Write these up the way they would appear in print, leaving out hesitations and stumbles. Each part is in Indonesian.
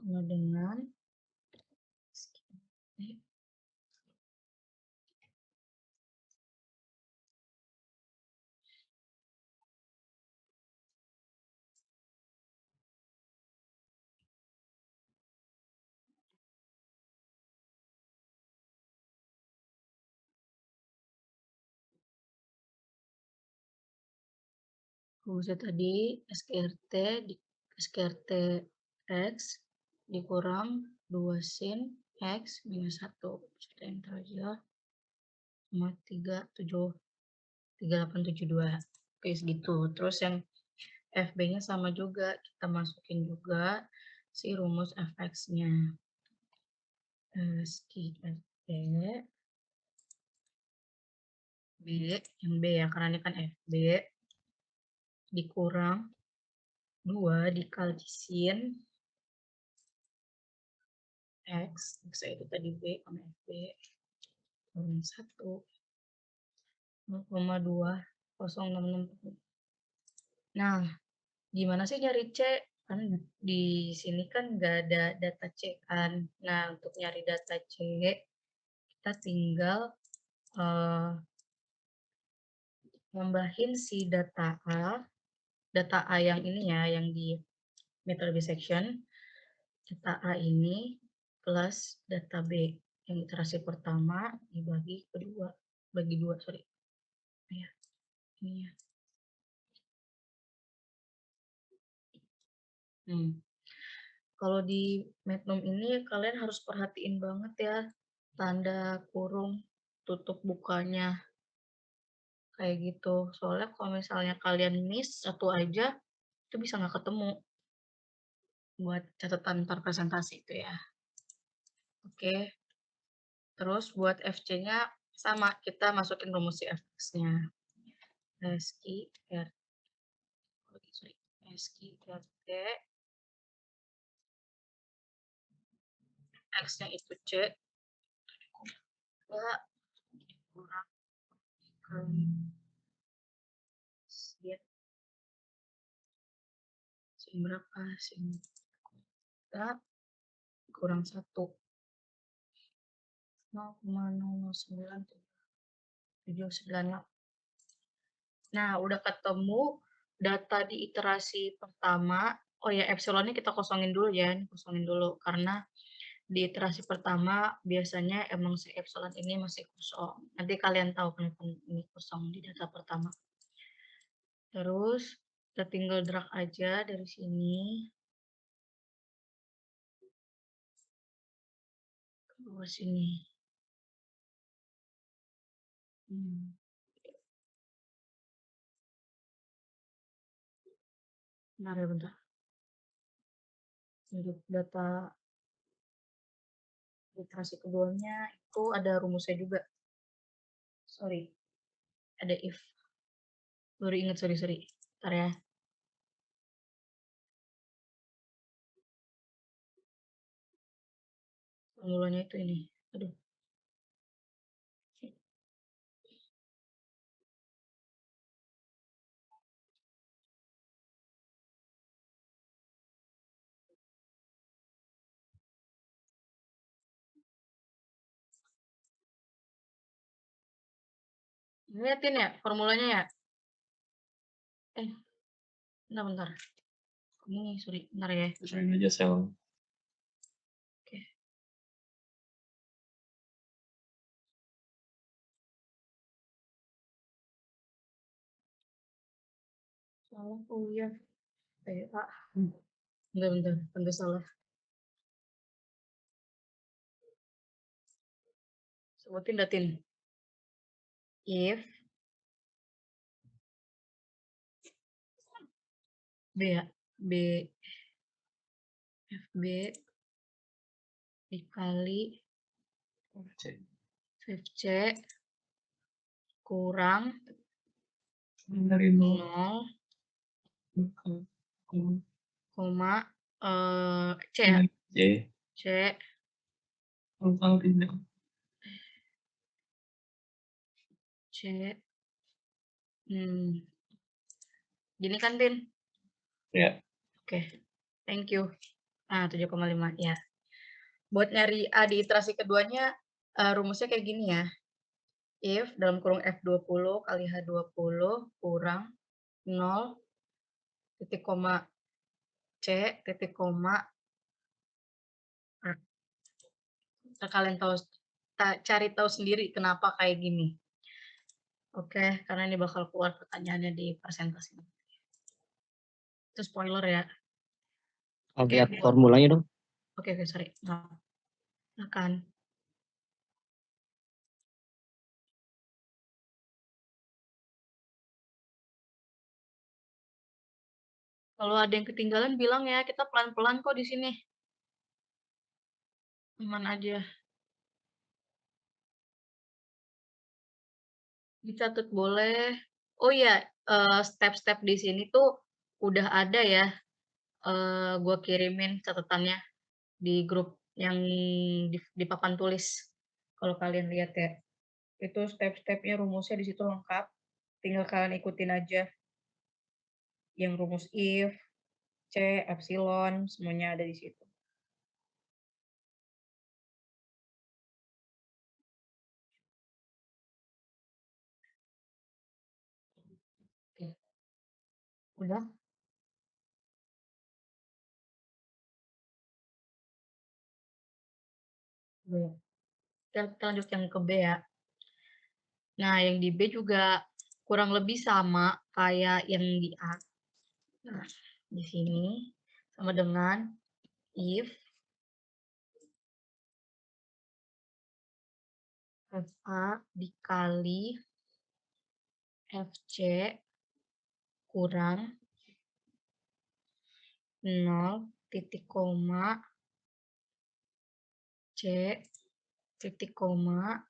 sama dengan rumusnya tadi SKRT X dikurang 2 sin X minus 1. Kita enter aja. Sama 3872. Oke, segitu. Terus yang FB-nya sama juga. Kita masukin juga si rumus fx-nya. SKRT B, yang B ya, karena ini kan FB, dikurang 2 dikali sin X itu tadi B sama FB, kurang 1, 0,2066. Nah, gimana sih nyari C? Kan di sini kan nggak ada data C kan. Nah, untuk nyari data C, kita tinggal nambahin si data A yang ini ya, yang di method bisection, data A ini plus data B yang iterasi pertama dibagi kedua, bagi 2, sorry. Ya, ini ya. Kalau di Magnum ini kalian harus perhatiin banget ya, tanda kurung tutup bukanya. Kayak gitu. Soalnya kalau misalnya kalian miss satu aja, itu bisa nggak ketemu buat catatan ntar presentasi itu ya. Oke. Terus buat FC-nya sama, kita masukin rumus si fx-nya. SKRT X-nya itu C, ya, kurang sin berapa? Sin kurang 1. 0,09798. Nah, udah ketemu data di iterasi pertama. Oh ya, epsilonnya kita kosongin dulu ya, kosongin dulu karena di iterasi pertama biasanya emang si epsilon ini masih kosong. Nanti kalian tahu kenapa ini kosong di data pertama. Terus kita tinggal drag aja dari sini ke bawah sini. Bentar ya, bentar. Untuk data iterasi keduanya itu ada rumusnya juga. Sorry, ada if. Baru ingat, sorry. Bentar ya. Formulanya itu ini. Aduh. Liatin ya formulanya ya. Bentar. Ini sorry, bentar ya. Sesuaiin aja sel. Oke. Salah kuliah. PA. Bentar. Tentu salah. Sebutin datin. If B ya. B FB dikali FC kurang dari 0, koma C ya. C C gini kan, Tin? Ya. Oke. Thank you. Nah, 7,5 ya. Buat nyari A di iterasi keduanya, rumusnya kayak gini ya, if dalam kurung F20 kali H20 kurang 0, titik koma C, titik koma A. Kalian cari tahu sendiri kenapa kayak gini. Oke, karena ini bakal keluar pertanyaannya di presentasi. Itu spoiler ya. Oke, Lihat formulanya dong. oke, sorry. Silakan. Kalau ada yang ketinggalan bilang ya, kita pelan-pelan kok di sini. Aman aja. Dicatat boleh. Oh iya, step-step di sini tuh udah ada ya, gua kirimin catatannya di grup yang di papan tulis. Kalau kalian lihat ya, itu step-stepnya rumusnya di situ lengkap. Tinggal kalian ikutin aja. Yang rumus if, C, epsilon, semuanya ada di situ. Oke. Udah? Udah ya. Kita lanjut yang ke B ya. Nah, yang di B juga kurang lebih sama kayak yang di A. Nah, di sini sama dengan if FA dikali FC kurang 0, titik koma C, titik koma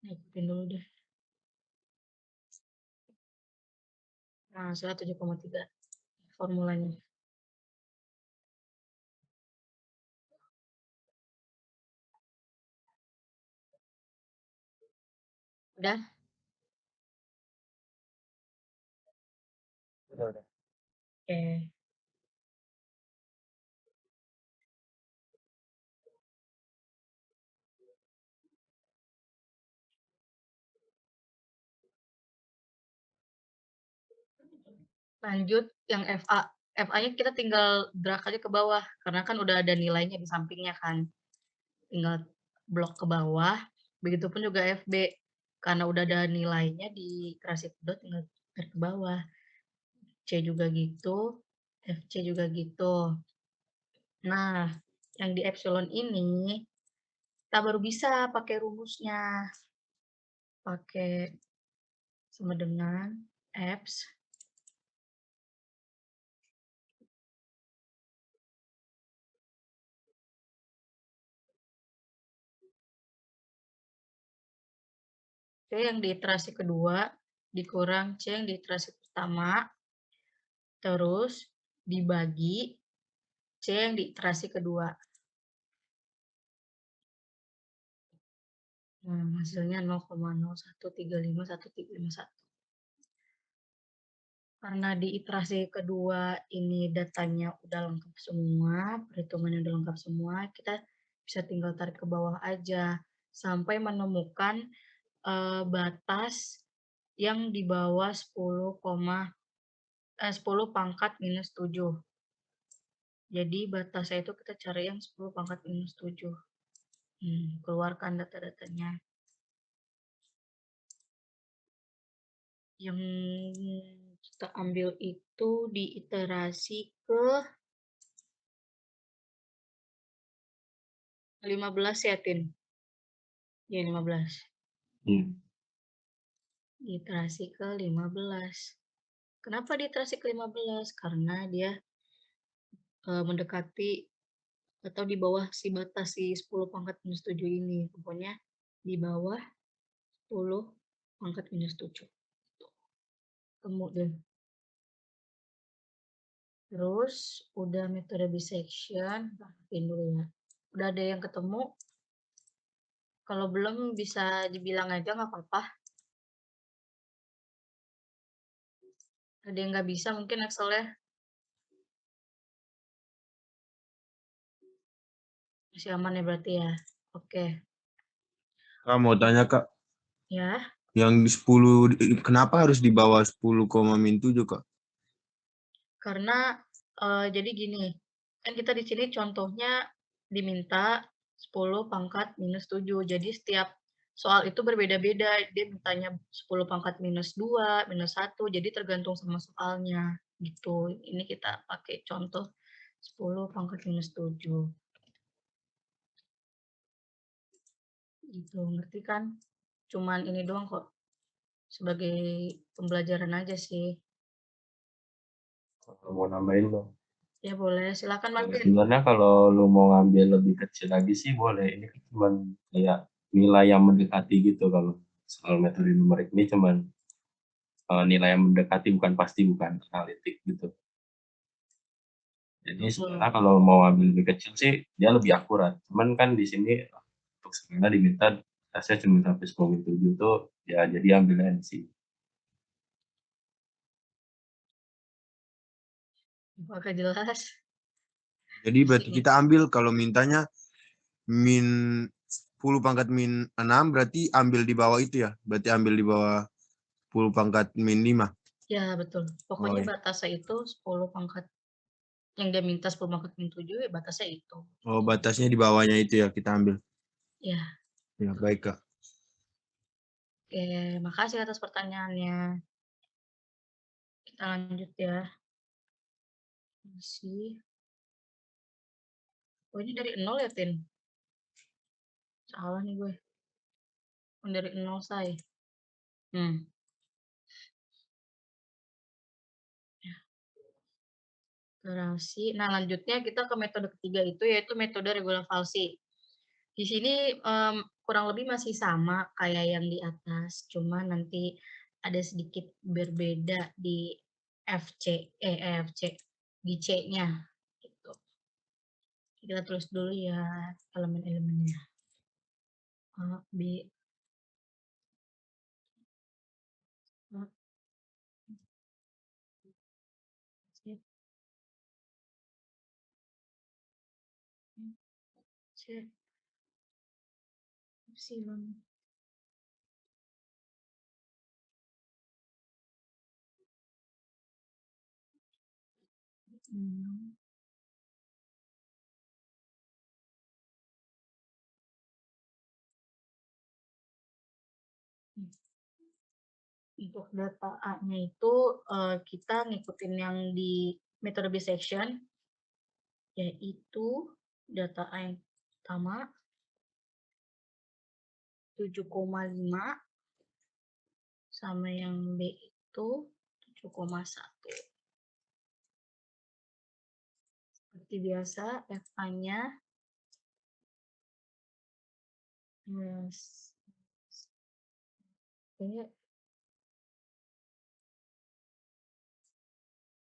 ikutin dulu deh. Nah, hasilnya 7,3 formulanya. Udah? Udah. Oke. Lanjut yang FA. FA-nya kita tinggal drag aja ke bawah, karena kan udah ada nilainya di sampingnya kan. Tinggal blok ke bawah, begitupun juga FB. Karena udah ada nilainya di iterasi kedua, tinggal drag ke bawah. C juga gitu, FC juga gitu. Nah, yang di epsilon ini, kita baru bisa pakai rumusnya. Pakai sama dengan EPS C yang di iterasi kedua dikurang C yang di iterasi pertama, terus dibagi C yang di iterasi kedua. Nah, hasilnya 0,0135131. Karena di iterasi kedua ini datanya udah lengkap semua, perhitungannya udah lengkap semua, kita bisa tinggal tarik ke bawah aja sampai menemukan batas yang di bawah 10 pangkat minus 7. Jadi batasnya itu kita cari yang 10 pangkat minus 7. Keluarkan data-datanya. Yang kita ambil itu di iterasi ke 15 ya, Tin? Ya, 15. Di iterasi ke 15. Kenapa di iterasi ke 15? Karena dia mendekati atau di bawah si batas si 10 pangkat minus 7 ini. Pokoknya di bawah 10 pangkat minus 7. Kemudian terus udah metode bisection, rapiin dulu ya. Udah ada yang ketemu? Kalau belum bisa dibilang aja nggak apa-apa. Ada yang nggak bisa mungkin Excel-nya? Masih aman ya berarti ya? Oke. Kak, mau tanya Kak, Ya, yang di 10, kenapa harus di bawah 10,7 Kak? karena, jadi gini, kan kita di sini contohnya diminta 10 pangkat minus 7. Jadi setiap soal itu berbeda-beda, dia mintanya 10 pangkat minus 2, minus 1, jadi tergantung sama soalnya, gitu. Ini kita pakai contoh 10 pangkat minus 7, gitu, ngerti kan? Cuman ini doang kok, sebagai pembelajaran aja sih. Kalau mau nambahin dong. Ya boleh, silakan Mas Vin. Sebenarnya kalau lu mau ngambil lebih kecil lagi sih boleh. Ini kan cuman kayak nilai yang mendekati gitu kalau soal metode numerik ini cuman nilai yang mendekati bukan pasti bukan analitik gitu. Jadi Betul. sebenarnya kalau mau ambil lebih kecil sih dia lebih akurat. Cuman kan di sini untuk sebenarnya diminta tesnya cuma sampai 10,7 tuh ya jadi ambil NC. Apakah jelas? Jadi berarti Pusing ya? kita ambil kalau mintanya min 10 pangkat min 6 berarti ambil di bawah itu ya? Berarti ambil di bawah 10 pangkat min 5. Ya, betul. Oh Pokoknya iya. batasnya itu 10 pangkat yang dia minta 10 pangkat min 7, ya batasnya itu. Oh, batasnya di bawahnya itu ya kita ambil. Ya, Ya, betul. baik Kak. Oke, makasih atas pertanyaannya. Kita lanjut ya. Masih. Oh, ini dari 0 ya, Tin? Salah nih gue. Oh, dari 0, say. Hmm. Ya, iterasi. Nah, lanjutnya kita ke metode ketiga itu, yaitu metode regular falsi. Di sini kurang lebih masih sama kayak yang di atas, cuma nanti ada sedikit berbeda di FC, FC, di C-nya. Gitu. Kita tulis dulu ya elemen-elemennya. A, B, A, C, C, Epsilon. Hmm. Untuk data A-nya itu kita ngikutin yang di metode bisection, yaitu data A yang pertama 7,5 sama yang B itu 7,1. Seperti biasa, FA-nya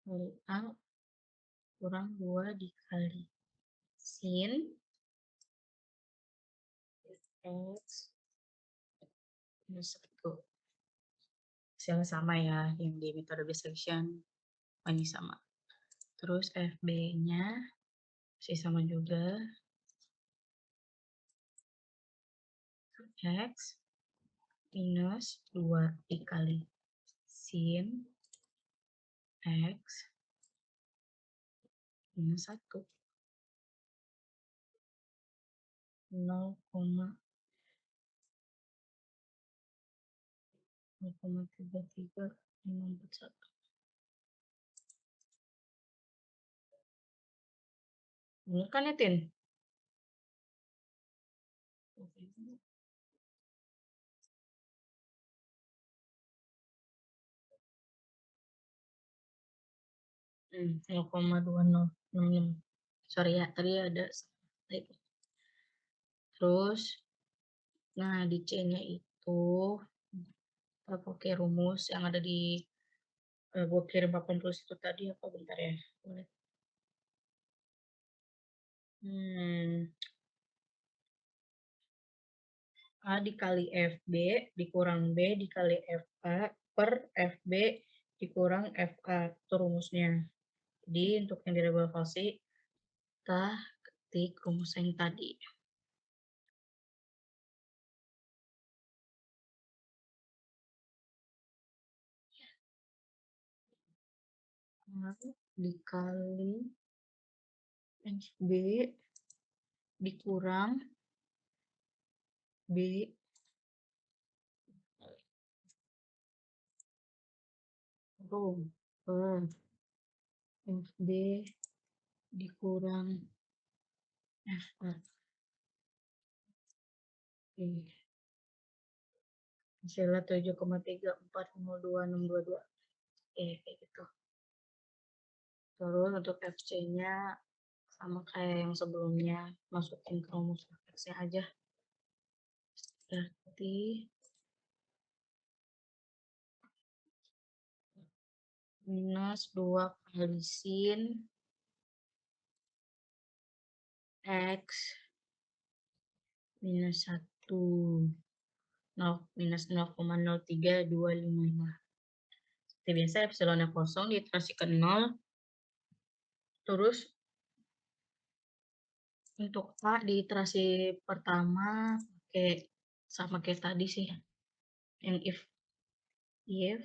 kali A kurang 2 dikali sin X minus 1. Hasilnya sama ya, yang di metode bisection ini sama. Terus FB-nya masih sama juga, X minus 2 dikali sin X minus 1. 0,33541. Bener kan ya, Tin? Hmm, 0,2066. Sorry ya, tadi ada typo. Terus, nah di C-nya itu kita pakai rumus yang ada di gue kirim papan tulis itu tadi apa bentar ya. Boleh. Hmm, A dikali FB dikurang B dikali FA per FB dikurang FA, itu rumusnya. Jadi untuk yang direlevasi, kita ketik rumus yang tadi. Dikali FB dikurang B per FB dikurang FA. Oke. Hasilnya 7,3402622. Kayak gitu. Terus untuk FC-nya sama kayak yang sebelumnya, masukin ke rumus X-nya aja. Berarti minus 2 kali sin X minus 1 minus 0,03255. Seperti biasa epsilonnya kosong diiterasi ke 0. Terus untuk A di iterasi pertama pakai sama kayak tadi sih. Yang if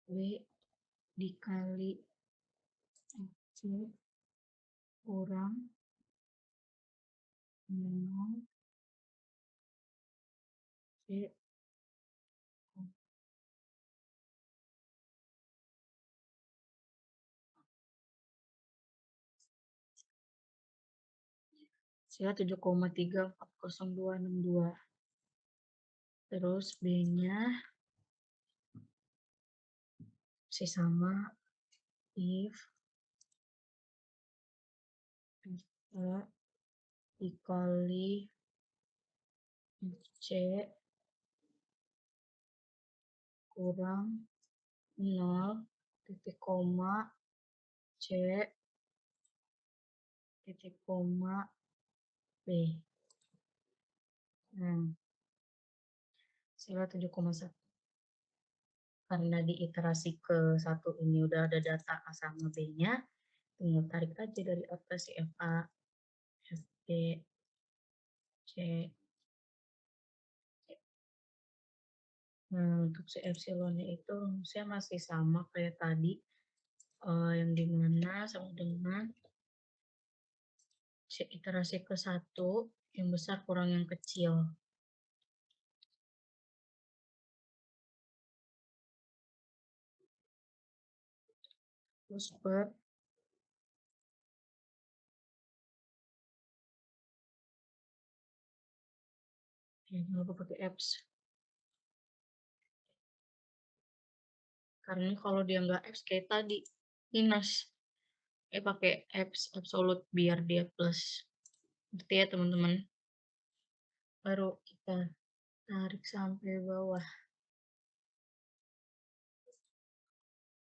B dikali C kurang 0 C hasilnya 7,3400262. Terus B-nya masih sama if A dikali C kurang 0 titik koma C titik koma B. Hasilnya 7,1. Karena di iterasi ke 1 ini udah ada data A sama B-nya, tinggal tarik aja dari atas si FA, FB, C. Nah, untuk si epsilonnya itu rumusnya masih sama kayak tadi, yang dimana sama dengan si iterasi ke 1, yang besar kurang yang kecil. Terus per jangan lupa pakai X. Karena kalau dia nggak X kayak tadi, minus. Pakai X absolute biar dia plus. Ngerti ya teman-teman? Baru kita tarik sampai bawah.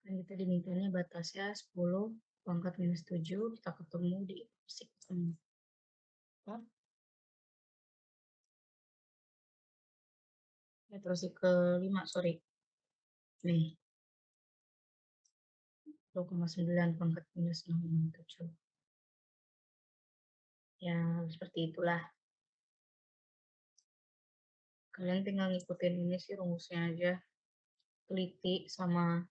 Dan kita dimintanya batasnya 10 pangkat minus 7. Kita ketemu di iterasi ketemu. Iterasi ke-5, sorry. Nih. 2,9 pangkat minus 0,7. Ya, seperti itulah. Kalian tinggal ngikutin ini sih rumusnya aja. Teliti sama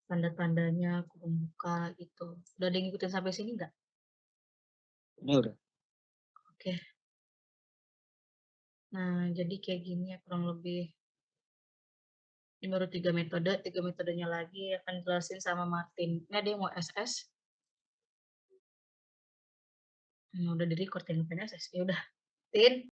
tanda-tandanya, kurung buka gitu. Udah ada yang ngikutin sampai sini nggak? Ini udah. Oke. Nah, jadi kayak gini ya kurang lebih. Ini baru 3 metode, 3 metodenya lagi akan jelasin sama Martin. Ini ada yang mau SS? Udah di record yang pengen SS. Ya udah. Tin.